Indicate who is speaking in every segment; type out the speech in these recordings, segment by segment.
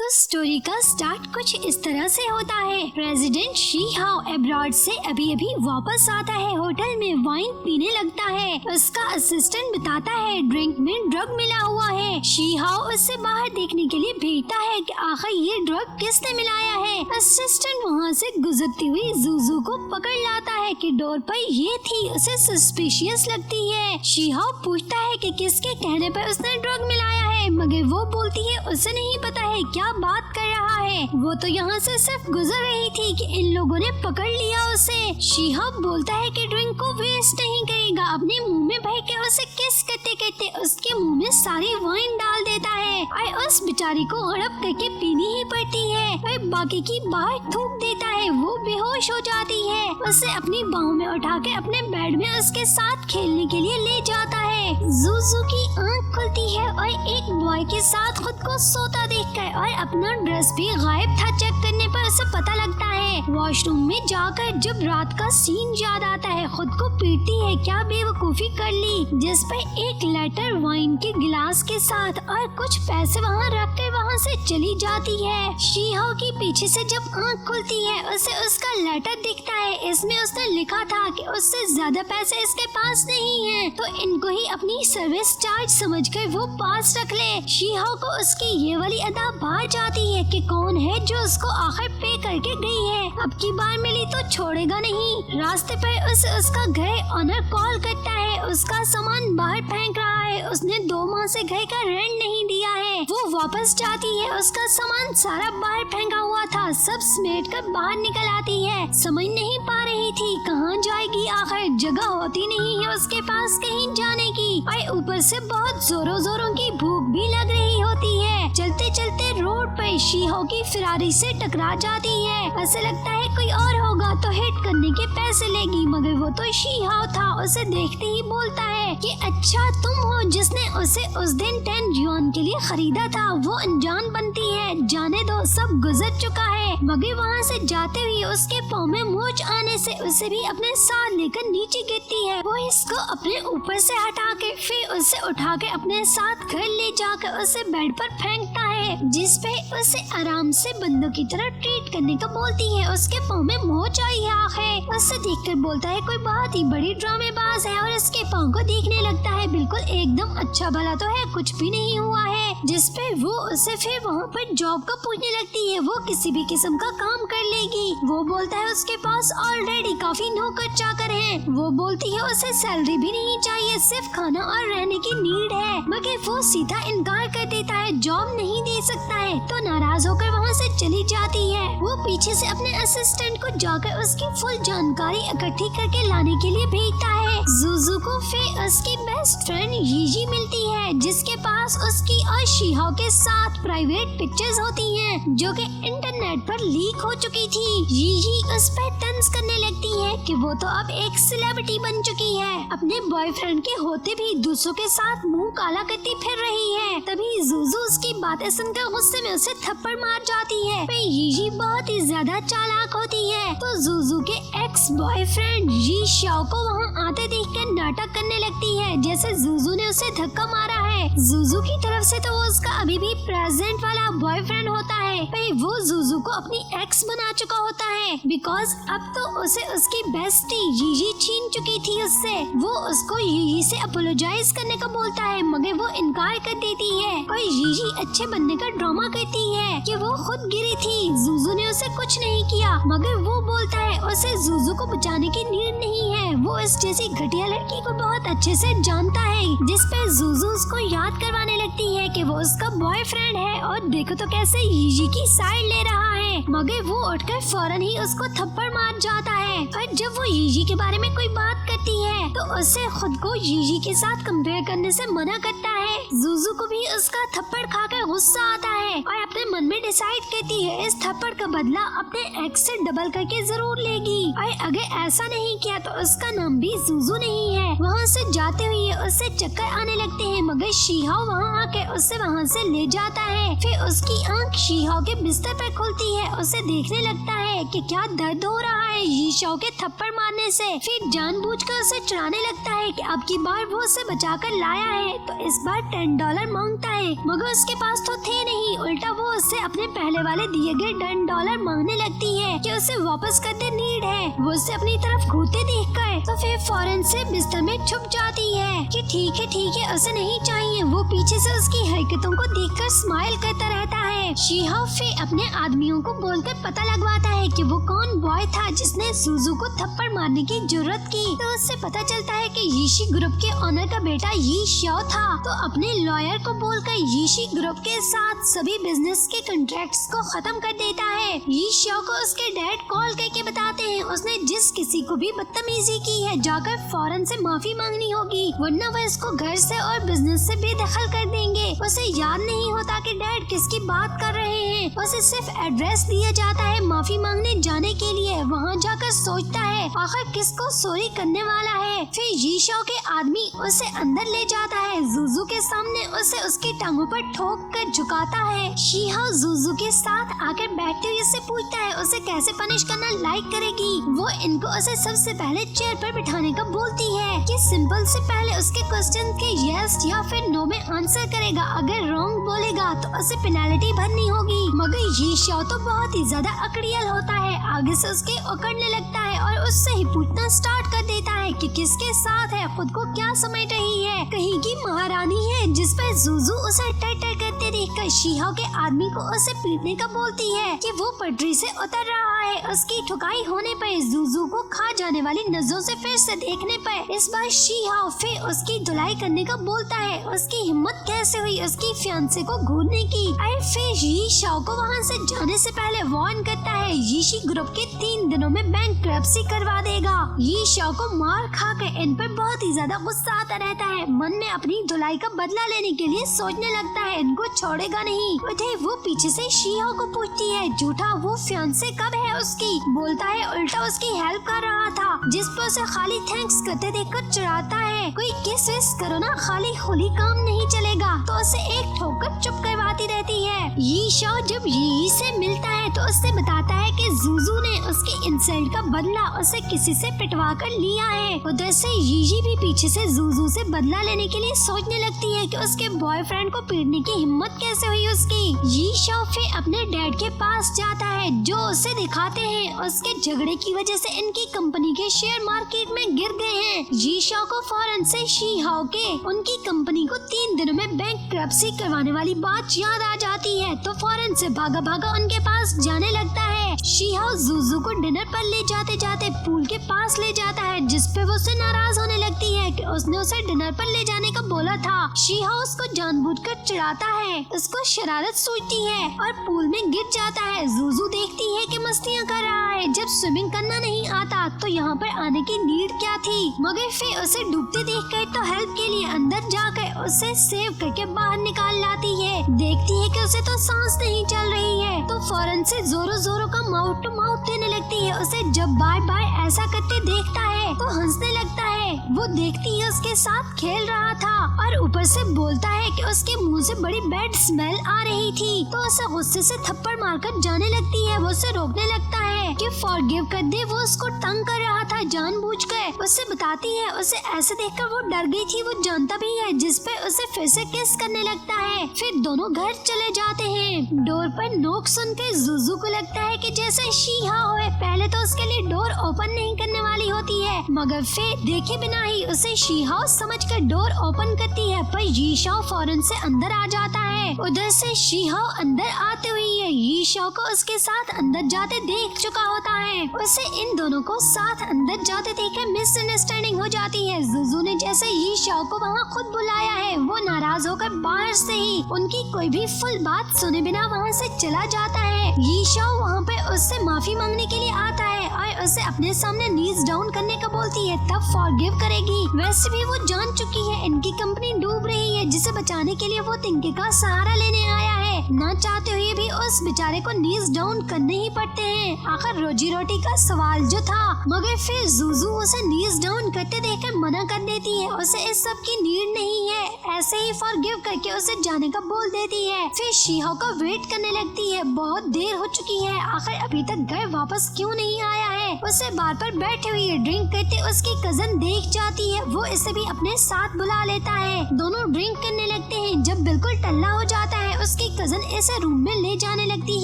Speaker 1: तो स्टोरी का स्टार्ट कुछ इस तरह से होता है। प्रेसिडेंट शी हाओ अब्रॉड से अभी वापस आता है। होटल में वाइन पीने लगता है। उसका असिस्टेंट बताता है ड्रिंक में ड्रग मिला हुआ है। शी हाओ उससे बाहर देखने के लिए भेजता है कि आखिर ये ड्रग किसने मिलाया है। असिस्टेंट वहाँ से गुजरती हुई जुजू को पकड़ लाता है कि डोर पर ये थी। उसे सस्पिशियस लगती है। शी हाओ पूछता है कि किसके कहने पर उसने ड्रग मिलाया है, मगर वो बोलती है उसे नहीं पता है क्या बात कर रहा है। वो तो यहाँ से सिर्फ गुजर रही थी कि इन लोगों ने पकड़ लिया उसे। शी हाओ बोलता है कि ड्रिंक को वेस्ट नहीं करेगा। अपने मुंह में भर के उसे किस करते करते उसके मुंह में सारी वाइन डाल देता है और उस बेचारी को हड़प करके पीनी ही पड़ती है और बाकी की बाहर थूक देता है। वो बेहोश हो जाती है। उसे अपनी बाहों में उठा के अपने बेड में उसके साथ खेलने के लिए ले जाता है। जुजू की आँख खुलती है और एक बॉय के साथ खुद को सोता देखकर और अपना ड्रेस भी गायब था चेक करने पर उसे पता लगता है। वॉशरूम में जाकर जब रात का सीन याद आता है खुद को पीटती है क्या बेवकूफी कर ली, जिस पर एक लेटर वाइन के गिलास के साथ और कुछ पैसे वहाँ रख कर वहाँ से चली जाती है। शी हाओ की पीछे से जब आँख खुलती है उसे उसका लेटर दिखता है। इसमें उसने लिखा था कि उससे ज्यादा पैसे इसके पास नहीं है तो इनको ही अपनी सर्विस चार्ज समझकर वो पास रख ले। शी हाओ को उसकी ये वाली अदा भार जाती है कि कौन है जो उसको आखिर पे करके गई है। अब की बार मिली तो छोड़ेगा नहीं। रास्ते पर उसे उसका घर ऑनर कॉल करता है। उसका सामान बाहर फेंक रहा है। उसने 2 माह से घर का रेंट नहीं दिया है। वो वापस जाती है। उसका सामान सारा बाहर फेंका हुआ था। सब समेट कर बाहर निकल आती है। समझ नहीं पा रही थी कहाँ जाएगी। आखिर जगह होती नहीं है उसके पास कहीं जाने की और ऊपर से बहुत जोरों की भूख भी लग रही होती है। चलते चलते रोड पर शी हाओ की फिरारी से टकरा जाती है। ऐसे लगता है कोई और होगा तो हिट करने के पैसे लेगी, मगर वो तो शी हाओ था। उसे देखते ही बोलता है कि अच्छा तुम हो जिसने उसे उस दिन 10 युआन के लिए खरीदा था। वो अनजान बनती है। जाने दो सब गुजर चुका है। मगर वहाँ से जाते हुए उसके पाँव में मोच आने से उसे भी अपने साथ लेकर नीचे गिरती है। वो इसको अपने ऊपर से हटा के फिर उसे उठा के अपने साथ घर ले जाकर उसे बेड पर फेंकता है, जिस पे उसे आराम से बंदों की तरह ट्रीट करने को बोलती है। उसके पाँव में मोच आई है। उसे देखकर बोलता है कोई बहुत ही बड़ी ड्रामेबाज है और उसके पाँव को देखने लगता है बिल्कुल एकदम अच्छा भला तो है, कुछ भी नहीं हुआ है। जिस पे वो उसे फिर वहाँ पर जॉब का पूछने लगती है। वो किसी भी किस्म का काम कर लेगी। वो बोलता है उसके पास ऑलरेडी काफी नौकर चाकर हैं। वो बोलती है उसे सैलरी भी नहीं चाहिए, सिर्फ खाना और रहने की नीड है, मगर वो सीधा इनकार कर देता है, जॉब नहीं दे सकता है। तो नाराज होकर वहाँ से चली जाती है। वो पीछे से अपने असिस्टेंट को जाकर उसकी फुल जानकारी इकट्ठी करके लाने के लिए भेजता है। जुजू को फिर उसकी बेस्ट फ्रेंड यीजी मिलती है, जिसके पास उसकी और शी हाओ के साथ प्राइवेट पिक्चर्स होती हैं, जो कि इंटरनेट पर लीक हो चुकी थी। यीजी उस पर तंज करने लगती है कि वो तो अब एक सेलिब्रिटी बन चुकी है, अपने बॉयफ्रेंड के होते भी दूसरों के साथ मुंह काला करती फिर रही है। तभी जुजू उसकी बातें सुनकर गुस्से में उसे थप्पड़ मार जाती है। पर यीजी बहुत ही ज्यादा चालाक होती है, तो जुजू के एक्स बॉयफ्रेंड जी शाओ को वहाँ आते देखकर नाटक करने लगती है जैसे जुजू ने उसे धक्का मारा है। जुजू की तरफ से तो वो उसका अभी भी प्रेजेंट वाला बॉयफ्रेंड होता है, पर वो जुजू को अपनी एक्स बना चुका होता है, बिकॉज अब तो उसे उसकी बेस्टी यीजी छीन चुकी थी उससे। वो उसको यीजी से अपोलोजाइज करने को बोलता है, मगर वो इनकार कर देती है और यीजी अच्छे बनने का ड्रामा करती है कि वो खुद गिरी थी, जुजू ने उसे कुछ नहीं किया। मगर वो बोलता है उसे जुजू को बचाने की नीड नहीं है। वो इस जैसी घटिया लड़की को बहुत अच्छे से जानता है, जिस पे जुजू उसको याद करवाने लगती है कि वो उसका बॉयफ्रेंड है और देखो तो कैसे यीजी की साइड ले रहा है। मगर वो उठकर फौरन ही उसको थप्पड़ मार जाता है और जब वो यीजी के बारे में कोई बात करती है तो उसे खुद को यीजी के साथ कंपेयर करने से मना करता है। जुजू को भी उसका थप्पड़ खाकर गुस्सा आता है और अपने मन में डिसाइड करती है इस थप्पड़ का बदला अपने एक्स से डबल करके जरूर लेगी और अगर ऐसा नहीं किया तो उसका नाम भी जुजू नहीं है। वहाँ से जाते हुए उससे चक्कर आने लगते हैं, मगर शी हाओ वहाँ आके उसे वहाँ से ले जाता है। फिर उसकी आँख शी हाओ के बिस्तर पर खुलती है। उसे देखने लगता है कि क्या दर्द हो रहा है यी शाओ के थप्पड़ मारने से। फिर जानबूझकर उसे चढ़ाने लगता है कि अब की बार वो उसे बचाकर लाया है तो इस बार $10 मांगता है, मगर उसके पास तो थे नहीं। उल्टा वो उससे अपने पहले वाले दिए गए $10 मांगने लगती है कि उसे वापस कर दे, नीड है। वो उसे अपनी तरफ घूरते देखकर तो फिर फौरन से बिस्तर में छुप जाती है कि ठीक है उसे नहीं चाहिए। वो पीछे से उसकी हरकतों को देखकर स्माइल करता रहता है। शीहाओ फिर अपने आदमियों को बोलकर पता लगवाता है कि वो कौन बॉय था जिसने जुजू को थप्पड़ मारने की जरूरत की। तो उससे पता चलता है कि यीशी ग्रुप के ओनर का बेटा यी शाओ था। तो अपने लॉयर को बोलकर यीशी ग्रुप के साथ सभी बिजनेस के कॉन्ट्रैक्ट्स को खत्म कर देता है। यी शाओ को उसके डैड कॉल करके बताते हैं उसने जिस किसी को भी बदतमीजी की है जाकर फौरन से माफी मांगनी होगी, वरना वह इसको घर से और बिजनेस से बेदखल कर देंगे। उसे याद नहीं होता कि डैड किसकी बात कर रहे हैं। उसे सिर्फ एड्रेस दिया जाता है माफी मांगने जाने के लिए। वहाँ जाकर सोचता है आखिर किसको सॉरी करने वाला है। फिर यी शाओ के आदमी उसे अंदर ले जाता है। जुजू के सामने उसे उसकी टांगों पर ठोक कर झुकाता है। शीहाओ जुजू के साथ आकर बैठते हुए उससे पूछता है उसे कैसे पनिश करना लाइक करेगी। वो इनको उसे सबसे पहले चेयर पर बिठाने का बोलती है कि सिंपल से पहले उसके क्वेश्चन के यस या फिर नो में आंसर करेगा। अगर रॉन्ग बोलेगा तो उसे पेनल्टी भरनी होगी। मगर यी शाओ तो बहुत ही ज्यादा अकड़ियल होता है, आगे से उसके उकड़ने लगता है और उससे ही पूछना स्टार्ट कर देता है कि किसके साथ है, खुद को क्या समझ रही है, कहीं की महारानी है। जिस पर जुजू उसे टर टर करते देखकर शीहाओ के आदमी को उसे पीटने का बोलती है कि वो पटरी से उतर रहा है। उसकी ठुकाई होने पर जुजू को खा जाने वाली नजरों से फिर से देखने पर इस बार शीहाओ फिर उसकी धुलाई करने का बोलता है। उसकी हिम्मत कैसे हुई उसकी फियांसे को घूरने की। और फिर यी शाओ को वहाँ से जाने से पहले वार्न करता है यीशी ग्रुप के 3 दिनों में बैंकरप्सी करवा देगा। यी शाओ को मार खाकर इन पर बहुत ही ज्यादा गुस्सा आता रहता है। मन में अपनी धुलाई का बदला लेने के लिए सोचने लगता है इनको छोड़ेगा नहीं। उधर वो पीछे से शीहाओ को पूछती है झूठा वो फियांसे कब है उसकी। बोलता है उल्टा उसकी हेल्प कर रहा था, जिस पर उसे खाली थैंक्स करते देखकर चिढ़ाता है कोई किस विस करो ना, खाली खुली काम नहीं चलेगा। तो उसे एक ठोकर चुप करवाती रहती है। यी शाओ जब यी से मिलता है तो उससे बताता है कि जुजू ने उसके इंसल्ट का बदला उसे किसी से पिटवा कर लिया है। उधर से यीजी भी पीछे से जुजू से बदला लेने के लिए सोचने लगती है कि उसके बॉयफ्रेंड को पीटने की हिम्मत कैसे हुई उसकी। यी शाओ फिर अपने डैड के पास जाता है जो उसे दिखाते हैं उसके झगड़े की वजह से इनकी कंपनी के शेयर मार्केट में गिर गए हैं। यी शाओ को फौरन से शीहाओ के उनकी कंपनी को 3 दिनों में बैंकरप्सी करवाने वाली बात याद आ जाती है। तो फौरन से भागा भागा उनके पास जाने लगता है। शीहाओ जुजू को डिनर पर ले जाते जाते पूल के पास ले जाता है, जिस पे वो उससे नाराज होने लगती है कि उसने उसे डिनर पर ले जाने का बोला था। शीहाओ उसको जानबूझकर चिढ़ाता है, उसको शरारत सूझती है और पूल में गिर जाता है। जुजू देखती है कि मस्तियाँ कर रहा है, जब स्विमिंग करना नहीं आता तो यहाँ पर आने की नीड क्या थी। मगर फिर उसे डूबते देखकर तो हेल्प के लिए अंदर जाकर उसे सेव करके बाहर निकाल लाती है। देखती है कि उसे तो सांस नहीं चल रही है तो फौरन से जोरों जोरों का माउथ टू माउथ देने लगती है। उसे जब बार बार ऐसा करते देखता है तो हंसने लगता है। वो देखती है उसके साथ खेल रहा था और ऊपर से बोलता है कि उसके मुंह से बड़ी बैड स्मेल आ रही थी। तो उसे गुस्से से थप्पड़ मारकर जाने लगती है। वो उसे रोकने लगता है कि फॉरगिव कर दे, वो उसको तंग कर रहा था जानबूझकर। उससे बताती है उसे ऐसे देखकर वो डर गई थी, वो जानता भी है, जिस पे उसे फिर से किस करने लगता है। फिर दोनों घर चले जाते हैं। डोर पर नोक सुनकर जुजू को लगता है कि जैसे शीहाओ है पहले तो उसके लिए डोर ओपन नहीं करने वाली होती है, मगर फिर देखे बिना ही उसे शीहाओ समझकर डोर ओपन करती है। पर यी शाओ फौरन से अंदर आ जाता है। उधर से शीहाओ अंदर आते हुए यी शाओ को उसके साथ अंदर जाते देख चुका होता है। उसे इन दोनों को साथ अंदर जाते देखे मिसअंडरस्टैंडिंग हो जाती है। जुजू ने जैसे यी शाओ को वहाँ खुद बुलाया है, वो नाराज होकर बाहर से ही उनकी कोई भी फुल बात सुने बिना वहाँ से चला जाता है। यी शाओ वहाँ पे उससे माफी मांगने के लिए आता है और उसे अपने सामने नीज डाउन करने का बोलती है, तब फॉरगिव करेगी। वैसे भी वो जान चुकी है इनकी कंपनी डूब रही है, जिसे बचाने के लिए वो तिनके का सहारा लेने आया है। ना चाहते हुए भी उस बेचारे बेचारे को नीज डाउन करने ही पड़ते हैं। आखिर रोजी रोटी का सवाल जो था, मगर फिर जुजू उसे नीज डाउन करते देखकर मना कर देती है। उसे इस सब की नीड नहीं है, ऐसे ही फॉरगिव करके उसे जाने का बोल देती है। फिर शीहो का वेट करने लगती है। बहुत देर हो चुकी है, आखिर अभी तक घर वापस क्यों नहीं आया है। उसे बार पर बैठे हुए ड्रिंक करते उसकी कजन देख जाती है। वो इसे भी अपने साथ बुला लेता है। दोनों ड्रिंक करने लगते हैं। जब बिल्कुल टल्ला हो जाता है, उसकी कजन इसे रूम में ले जाने लगती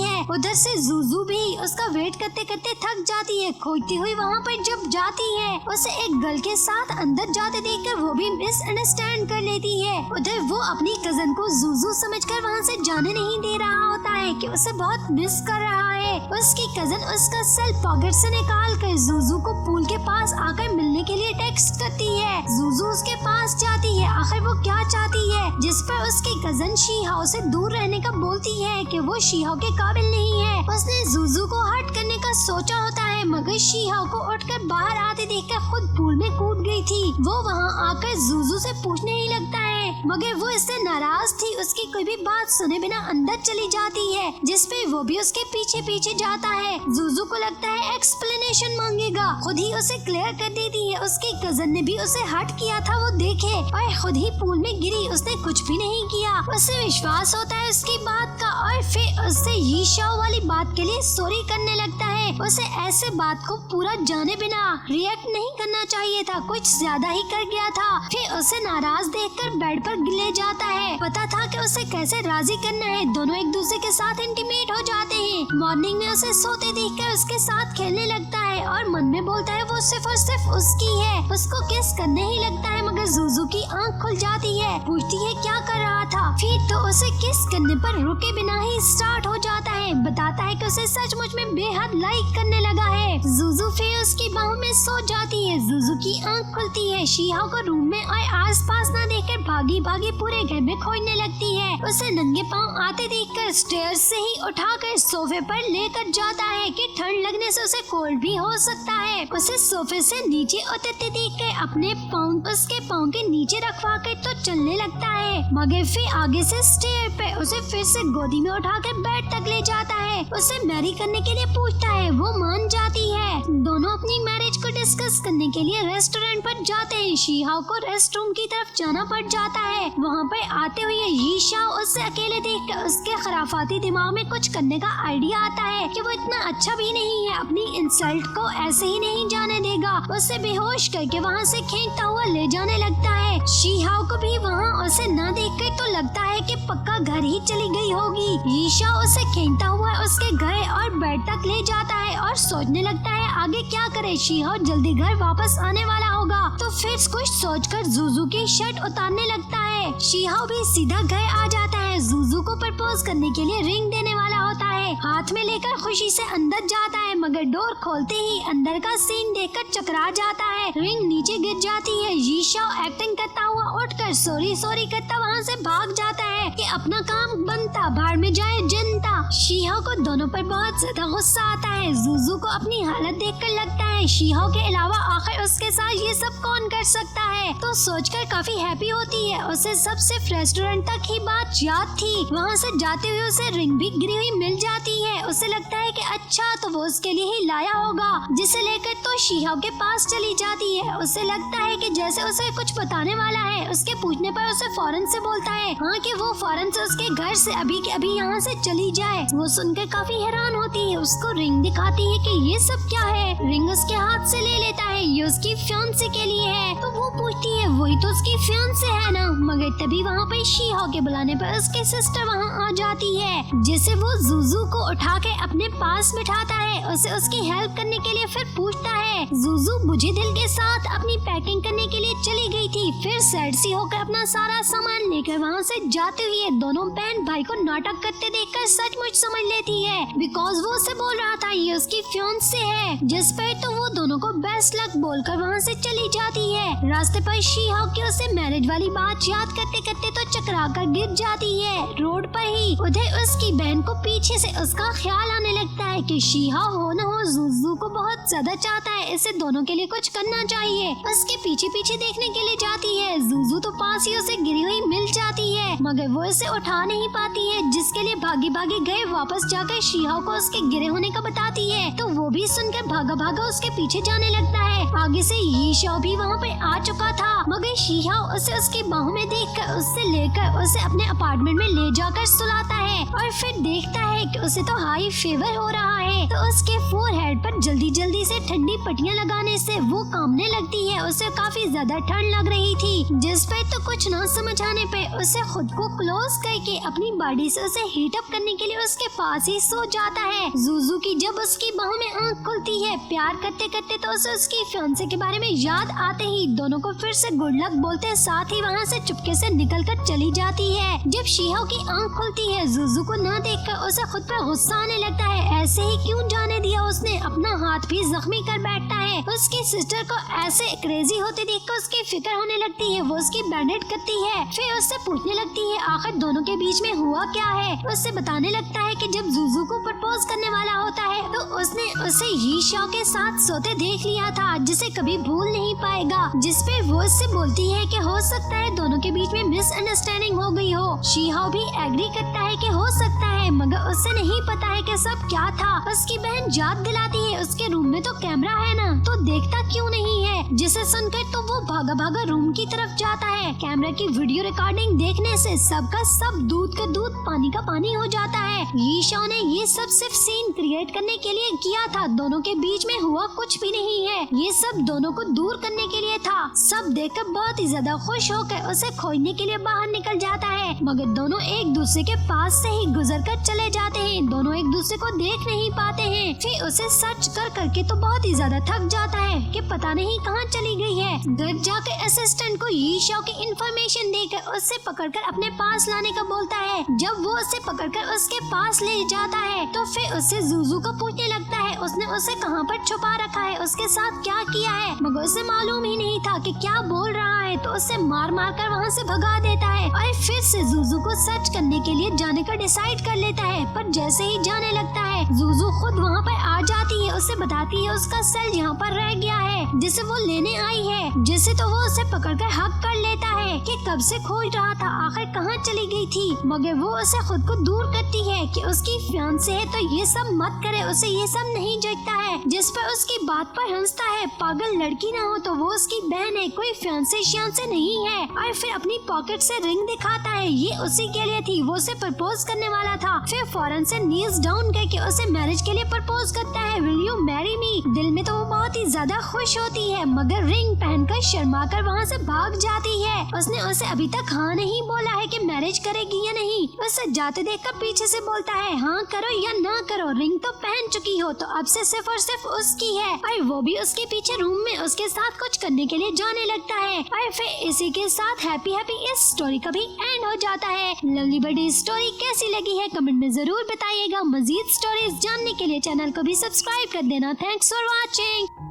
Speaker 1: है। उधर से जुजू भी उसका वेट करते करते थक जाती है। खोजती हुई वहाँ पर जब जाती है, उसे एक गर्ल के साथ अंदर जाते देखकर वो भी मिसअंडरस्टैंड कर लेती है। उधर वो अपनी कजन को जुजू समझकर वहाँ से जाने नहीं दे रहा होता है कि उसे बहुत मिस कर रहा है। उसकी कजन उसका सेल पॉकेट से निकाल कर जुजू को पूल के पास आकर मिलने के लिए टेक्स्ट करती है। जुजू उसके पास जाती है। आखिर वो क्या चाहती है, जिस पर उसकी कजन शीहाओ से दूर रहने का बोलती है कि वो शीहाओ के काबिल नहीं है। उसने जुजू को हर्ट करने का सोचा होता है, मगर शीहाओ को उठकर बाहर आते देखकर खुद पूल में कूद गई थी। वो वहाँ आकर जुजू से पूछने ही लगता है, मगर वो इससे नाराज थी। उसकी कोई भी बात सुने बिना अंदर चली जाती है, जिस पे वो भी उसके पीछे पीछे जाता है। जुजू को लगता है एक्सप्लेनेशन मांगेगा, खुद ही उसे क्लियर कर देती है। उसकी कजन ने भी उसे हर्ट किया था, वो देखे, और खुद ही पूल में गिरी। उसने कुछ भी नहीं किया। उसे विश्वास होता है उसकी बात का, और फिर उससे यीशाओ वाली बात के लिए सॉरी करने लगता है। उसे ऐसे बात को पूरा जाने बिना रिएक्ट नहीं करना चाहिए था, कुछ ज्यादा ही कर गया था। फिर उसे नाराज देखकर बेड पर ले जाता है। पता था कि उसे कैसे राजी करना है। दोनों एक दूसरे के साथ इंटीमेट हो जाते हैं। मॉर्निंग में उसे सोते देखकर उसके साथ खेलने लगता है और मन में बोलता है वो सिर्फ और सिर्फ उसकी है। उसको किस करने ही लगता है, मगर जुजू की आंख खुल जाती है। पूछती है क्या कर रहा था। फिर तो उसे किस करने पर रुके बिना ही स्टार्ट हो जाता है। बताता है कि उसे सचमुच में बेहद लाइक करने लगा है। जुजू फिर उसकी बाहों में सो जाती है। जुजू की आंख खुलती है। शीहाओ को रूम में और आसपास न देखकर भागी भागी पूरे घर में खोजने लगती है। उसे नंगे पांव आते देखकर स्टेयर्स से ही उठाकर सोफे पर लेकर जाता है कि ठंड लगने से उसे कोल्ड भी हो सकता है। उसे सोफे से नीचे उतरते देखकर अपने पाँव उसके पाँव के नीचे रखवा कर तो चलने लगता है, मगर फिर आगे से स्टेयर पे उसे फिर से गोदी में उठाकर बेड तक ले जाता है। उसे मैरी करने के लिए पूछता है, वो मान जाती है। दोनों अपनी मैरिज को डिस्कस करने के लिए रेस्टोरेंट पर जाते हैं। शीहाओ को रेस्ट रूम की तरफ जाना पड़ जाता है। वहाँ पर आते हुए यीशाओ उससे अकेले देखकर उसके खराफाती दिमाग में कुछ करने का आइडिया आता है कि वो इतना अच्छा भी नहीं है, अपनी इंसल्ट को ऐसे ही नहीं जाने देगा। उसे बेहोश करके वहाँ से खींचता हुआ ले जाने लगता है। शीहाओ को भी वहाँ उसे न देखकर तो लगता है कि पक्का घर ही चली गई होगी। यीशाओ उसे खींचता हुआ उसके घर और बेड तक ले जाता है और सोचने लगता है आगे क्या करे। शीहाओ जल्दी घर वापस आने वाला होगा, तो फिर कुछ सोचकर जुजू की शर्ट उतारने लगता है। शीहाओ भी सीधा घर आ जाता है। जुजू को प्रपोज करने के लिए रिंग देने वाला होता है। हाथ में लेकर खुशी से अंदर जाता है, मगर डोर खोलते ही अंदर का सीन देखकर चकरा जाता है। रिंग नीचे गिर जाती है। यीशाओ एक्टिंग करता हुआ उठकर सॉरी सॉरी करता वहाँ से भाग जाता है कि अपना काम बनता, भाड़ में जाए जनता। शीहाओ को दोनों पर बहुत ज्यादा गुस्सा आता है। जुजू को अपनी हालत देखकर लगता है शीहाओ के अलावा आखिर उसके साथ ये सब कौन कर सकता है, तो सोचकर काफी हैप्पी होती है। उसे सब सिर्फ रेस्टोरेंट तक ही बात याद थी। वहाँ से जाते हुए उसे रिंग भी गिरी हुई मिल जाती है। उसे लगता है कि अच्छा तो वो उसके लिए ही लाया होगा, जिसे लेकर तो शीहाओ के पास चली जाती है। उसे लगता है कि जैसे उसे कुछ बताने वाला है। उसके पूछने पर उसे फौरन से बोलता है हाँ कि वो फौरन से उसके घर से अभी के अभी यहाँ से चली जाए। वो सुनकर काफी हैरान होती है। उसको रिंग दिखाती है कि ये सब क्या है। रिंग उसके हाथ से ले लेता है। ये उसकी फियांसे के लिए है। तो वो पूछती है वही तो उसकी फियांसे है ना, मगर तभी वहाँ पर शीहाओ के बुलाने पर उसकी सिस्टर वहाँ आ जाती है, जिसे वो जुजू को उठा के अपने पास बिठाता है। उसे उसकी हेल्प करने के लिए फिर पूछता है। जुजू बुझे दिल के साथ अपनी पैकिंग करने के लिए चली गई थी। फिर सैड सी होकर अपना सारा सामान लेकर वहाँ से जाते हुए दोनों बहन भाई को नाटक करते देखकर सचमुच समझ लेती है, बिकॉज वो उसे बोल रहा था ये उसकी फियांसे है। जिस पर तो वो दोनों को बेस्ट लक बोलकर वहाँ से चली जाती है। रास्ते पर शीहाओ की उसे मैरिज वाली बात याद करते करते तो चकरा कर गिर जाती है रोड पर ही। उधर उसकी बहन को पीछे से उसका ख्याल आने लगता है कि शीहाओ हो न हो जुजू को बहुत ज्यादा चाहता है, इसे दोनों के लिए कुछ करना चाहिए। उसके पीछे पीछे देखने के लिए जाती है। जुजू तो पास ही उसे गिरी हुई मिल जाती है, मगर वो इसे उठा नहीं पाती है, जिसके लिए भागी भागी गए वापस जाकर शीहाओ को उसके गिरे होने का बताती है। तो वो भी सुनकर भागा भागा उसके पीछे जाने लगता है। आगे से यीशाओ भी वहाँ पे आ चुका था, मगर शीहाओ उसे उसकी बाहों में देखकर उससे लेकर उसे अपने अपार्टमेंट में ले जाकर सुलाता है और फिर देखता है कि उसे तो हाई फीवर हो रहा है। तो उसके फोरहेड पर जल्दी जल्दी से ठंडी पट्टियां लगाने से वो कांपने लगती है। उसे काफी ज्यादा ठंड लग रही थी, जिस पे तो कुछ न समझ आने पे उसे खुद को क्लोज करके अपनी बॉडी से उसे हीट अप करने के लिए उसके पास ही सो जाता है। जुजू की जब उसकी बाहों में आंख खुलती है प्यार करते करते, तो उसे उसकी फियांसे के बारे में याद आते ही दोनों को फिर से गुड लक बोलते साथ ही वहाँ से चुपके से निकल कर चली जाती है। जब शीहाओ की आंख खुलती है, जुजू को न देखकर उसे खुद पर गुस्सा आने लगता है। ऐसे ही क्यों जाने दिया उसने, अपना हाथ भी जख्मी कर बैठता है। उसकी सिस्टर को ऐसे क्रेजी होते देखकर उसकी फिक्र होने लगती है। वो उसकी बैंडेज करती है, फिर उससे पूछने लगती है आखिर दोनों के बीच में हुआ क्या है। उससे बताने लगता है कि जब जुजू को प्रपोज करने वाला होता है तो उसने उसे यीशाओ के साथ सोते देख लिया था, जिसे कभी भूल नहीं पाएगा। जिस पे वो उससे बोलती है कि हो सकता है दोनों के बीच में मिसअंडरस्टैंडिंग हो गई हो। शीहाओ भी एग्री करता है कि हो सकता है, मगर उससे नहीं पता है कि सब क्या था। उसकी बहन याद दिलाती है उसके रूम में तो कैमरा है ना, तो देखता क्यों नहीं है। जिसे सुनकर तो वो भागा भागा रूम की तरफ जाता है। कैमरा की वीडियो रिकॉर्डिंग देखने से सबका सब दूध का दूध पानी का पानी हो जाता है। यीशाओ ने ये सब सिर्फ सीन क्रिएट करने के लिए किया था, दोनों के बीच में हुआ कुछ भी नहीं है। ये सब दोनों को दूर करने के लिए था। सब देखकर बहुत ही ज्यादा खुश होकर उसे खोजने के लिए बाहर निकल जाता है, मगर दोनों एक दूसरे के पास से ही गुजर कर चले जाते हैं। दोनों एक दूसरे को देख नहीं पाते हैं। फिर उसे सर्च कर करके तो बहुत ही ज्यादा थक जाता है कि पता नहीं कहाँ चली गई है। घर जाकर असिस्टेंट को यीशाओ की इंफॉर्मेशन देकर उससे पकड़कर अपने पास लाने का बोलता है। जब वो उसे पकड़कर उसके पास ले जाता है तो फिर उससे जुजू को पूछने लगता है उसने उसे कहाँ पर छुपा रखा है, उसके साथ क्या किया है। मगर उसे मालूम ही नहीं था कि क्या बोल रहा है, तो उसे मार मार कर वहाँ से भगा देता है और फिर से जुजू को सर्च करने के लिए जाने का डिसाइड कर लेता है। पर जैसे ही जाने लगता है जुजू खुद वहाँ पर आ जाती है, उसे बताती है उसका सेल यहाँ पर रह गया है जिसे वो लेने आई है। जिसे तो वो उसे पकड़कर हक कर लेता है कि कब से खोज रहा था, आखिर कहाँ चली गई थी। मगर वो उसे खुद को दूर करती है कि उसकी फियांसे है तो ये सब मत करे, उसे ये सब नहीं जचता है। जिस पर उसकी बात पर हंसता है, पागल लड़की ना हो तो वो उसकी बहन है, कोई फियांसे शियांसे नहीं है। और फिर अपनी पॉकेट से रिंग दिखाता है, ये उसी के लिए थी, वो उसे प्रपोज करने वाला था। फिर फौरन से नीज डाउन करके उसे मैरिज के लिए प्रपोज करता है, विल यू मैरी मी। दिल में तो वो बहुत ही ज्यादा खुश होती है, मगर रिंग पहनकर शर्मा कर वहाँ से भाग जाती है। उसने उसे अभी तक हाँ नहीं बोला है कि मैरिज करेगी या नहीं। उसे जाते देखकर पीछे से बोलता है हाँ करो या ना करो, रिंग तो पहन चुकी हो तो अब से सिर्फ और सिर्फ उसकी है। और वो भी उसके पीछे रूम में उसके साथ कुछ करने के लिए जाने लगता है। और फिर इसी के साथ हैप्पी हैप्पी इस स्टोरी का भी एंड हो जाता है। लवली बर्डे स्टोरी कैसी लगी है कमेंट में जरूर बताइएगा। मजीद स्टोरीज जानने के लिए चैनल को भी सब्सक्राइब कर देना। Thanks for watching.